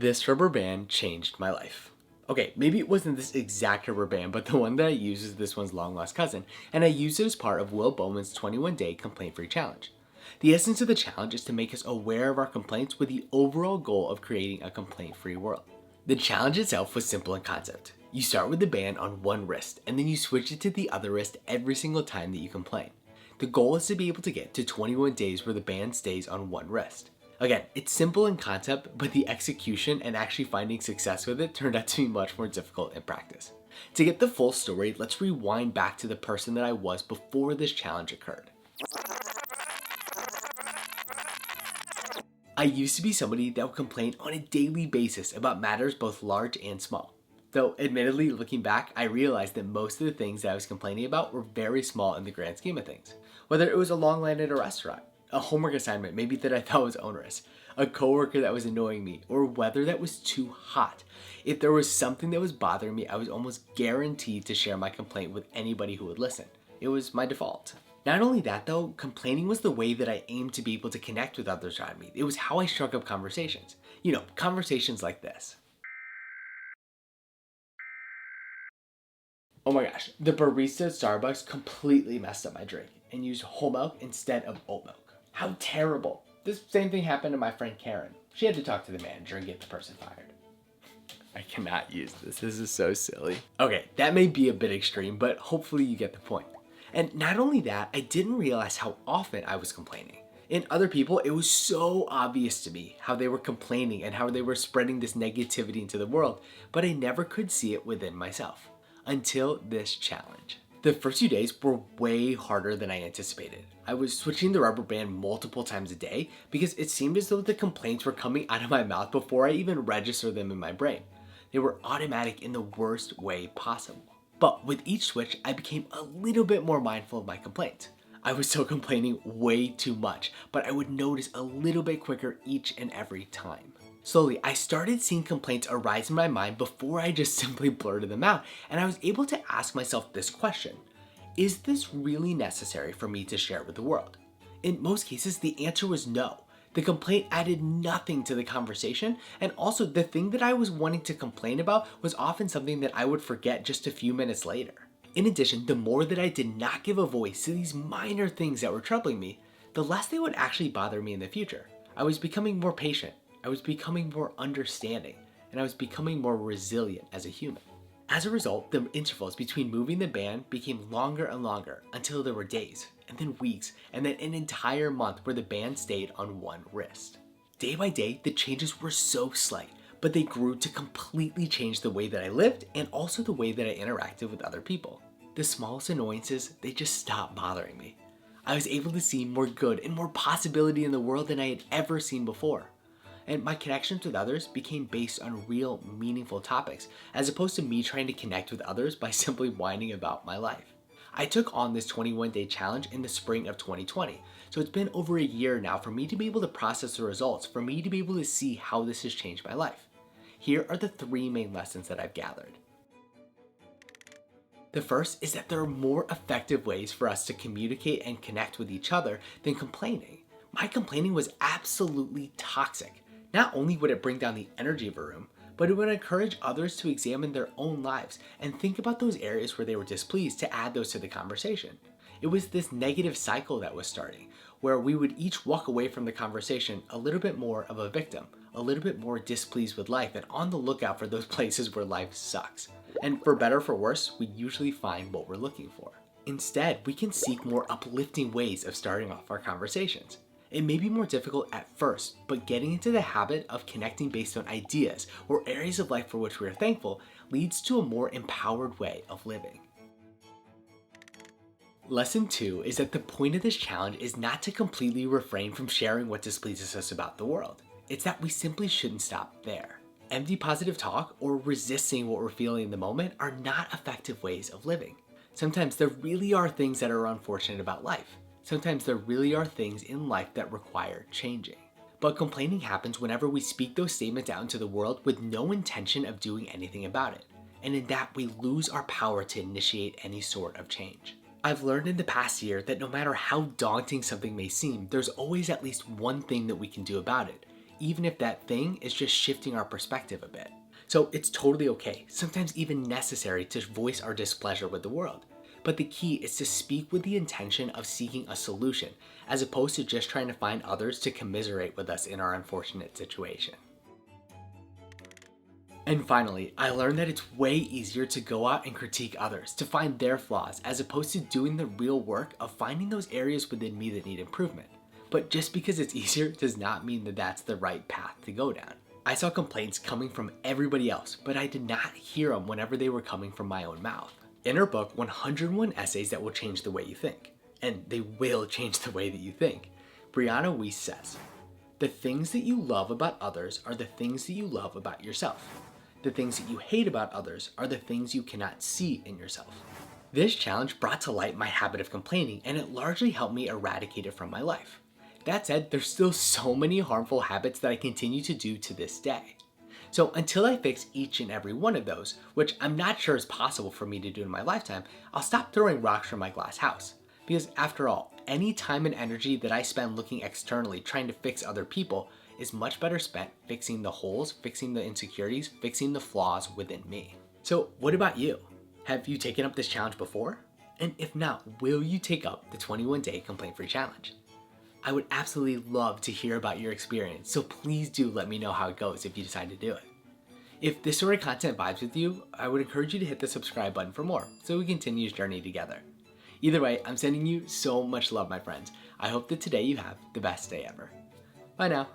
This rubber band changed my life. Okay, maybe it wasn't this exact rubber band, but the one that I use is this one's long lost cousin, and I used it as part of Will Bowman's 21-day complaint-free challenge. The essence of the challenge is to make us aware of our complaints with the overall goal of creating a complaint-free world. The challenge itself was simple in concept. You start with the band on one wrist, and then you switch it to the other wrist every single time that you complain. The goal is to be able to get to 21 days where the band stays on one wrist. Again, it's simple in concept, but the execution and actually finding success with it turned out to be much more difficult in practice. To get the full story, let's rewind back to the person that I was before this challenge occurred. I used to be somebody that would complain on a daily basis about matters both large and small. Though, admittedly, looking back, I realized that most of the things that I was complaining about were very small in the grand scheme of things. Whether it was a long line at a restaurant, a homework assignment maybe that I thought was onerous, a coworker that was annoying me, or weather that was too hot. If there was something that was bothering me, I was almost guaranteed to share my complaint with anybody who would listen. It was my default. Not only that though, complaining was the way that I aimed to be able to connect with others around me. It was how I struck up conversations. Conversations like this. Oh my gosh, the barista at Starbucks completely messed up my drink and used whole milk instead of oat milk. How terrible. This same thing happened to my friend Karen. She had to talk to the manager and get the person fired. I cannot use this. This is so silly. Okay, that may be a bit extreme, but hopefully you get the point. And not only that, I didn't realize how often I was complaining. In other people, it was so obvious to me how they were complaining and how they were spreading this negativity into the world, but I never could see it within myself. Until this challenge. The first few days were way harder than I anticipated. I was switching the rubber band multiple times a day because it seemed as though the complaints were coming out of my mouth before I even registered them in my brain. They were automatic in the worst way possible. But with each switch, I became a little bit more mindful of my complaints. I was still complaining way too much, but I would notice a little bit quicker each and every time. Slowly, I started seeing complaints arise in my mind before I just simply blurted them out, and I was able to ask myself this question: is this really necessary for me to share with the world? In most cases, the answer was no. The complaint added nothing to the conversation, and also the thing that I was wanting to complain about was often something that I would forget just a few minutes later. In addition, the more that I did not give a voice to these minor things that were troubling me, the less they would actually bother me in the future. I was becoming more patient. I was becoming more understanding, and I was becoming more resilient as a human. As a result, the intervals between moving the band became longer and longer until there were days, and then weeks, and then an entire month where the band stayed on one wrist. Day by day, the changes were so slight, but they grew to completely change the way that I lived and also the way that I interacted with other people. The smallest annoyances, they just stopped bothering me. I was able to see more good and more possibility in the world than I had ever seen before. And my connections with others became based on real, meaningful topics, as opposed to me trying to connect with others by simply whining about my life. I took on this 21-day challenge in the spring of 2020, so it's been over a year now for me to be able to process the results, for me to be able to see how this has changed my life. Here are the 3 main lessons that I've gathered. The first is that there are more effective ways for us to communicate and connect with each other than complaining. My complaining was absolutely toxic. Not only would it bring down the energy of a room, but it would encourage others to examine their own lives and think about those areas where they were displeased to add those to the conversation. It was this negative cycle that was starting, where we would each walk away from the conversation a little bit more of a victim, a little bit more displeased with life and on the lookout for those places where life sucks. And for better or for worse, we usually find what we're looking for. Instead, we can seek more uplifting ways of starting off our conversations. It may be more difficult at first, but getting into the habit of connecting based on ideas or areas of life for which we are thankful leads to a more empowered way of living. Lesson 2 is that the point of this challenge is not to completely refrain from sharing what displeases us about the world. It's that we simply shouldn't stop there. Empty positive talk or resisting what we're feeling in the moment are not effective ways of living. Sometimes there really are things that are unfortunate about life. Sometimes there really are things in life that require changing. But complaining happens whenever we speak those statements out into the world with no intention of doing anything about it. And in that, we lose our power to initiate any sort of change. I've learned in the past year that no matter how daunting something may seem, there's always at least one thing that we can do about it. even if that thing is just shifting our perspective a bit. So it's totally okay, sometimes even necessary, to voice our displeasure with the world. But the key is to speak with the intention of seeking a solution, as opposed to just trying to find others to commiserate with us in our unfortunate situation. And finally, I learned that it's way easier to go out and critique others, to find their flaws, as opposed to doing the real work of finding those areas within me that need improvement. But just because it's easier does not mean that that's the right path to go down. I saw complaints coming from everybody else, but I did not hear them whenever they were coming from my own mouth. In her book, 101 Essays That Will Change the Way You Think, and they will change the way that you think, Brianna Weiss says, "The things that you love about others are the things that you love about yourself. The things that you hate about others are the things you cannot see in yourself." This challenge brought to light my habit of complaining, and it largely helped me eradicate it from my life. That said, there's still so many harmful habits that I continue to do to this day. So until I fix each and every one of those, which I'm not sure is possible for me to do in my lifetime, I'll stop throwing rocks from my glass house. Because after all, any time and energy that I spend looking externally trying to fix other people is much better spent fixing the holes, fixing the insecurities, fixing the flaws within me. So what about you? Have you taken up this challenge before? And if not, will you take up the 21-day complaint-free challenge? I would absolutely love to hear about your experience, so please do let me know how it goes if you decide to do it. If this sort of content vibes with you, I would encourage you to hit the subscribe button for more, so we continue this journey together. Either way, I'm sending you so much love, my friends. I hope that today you have the best day ever. Bye now.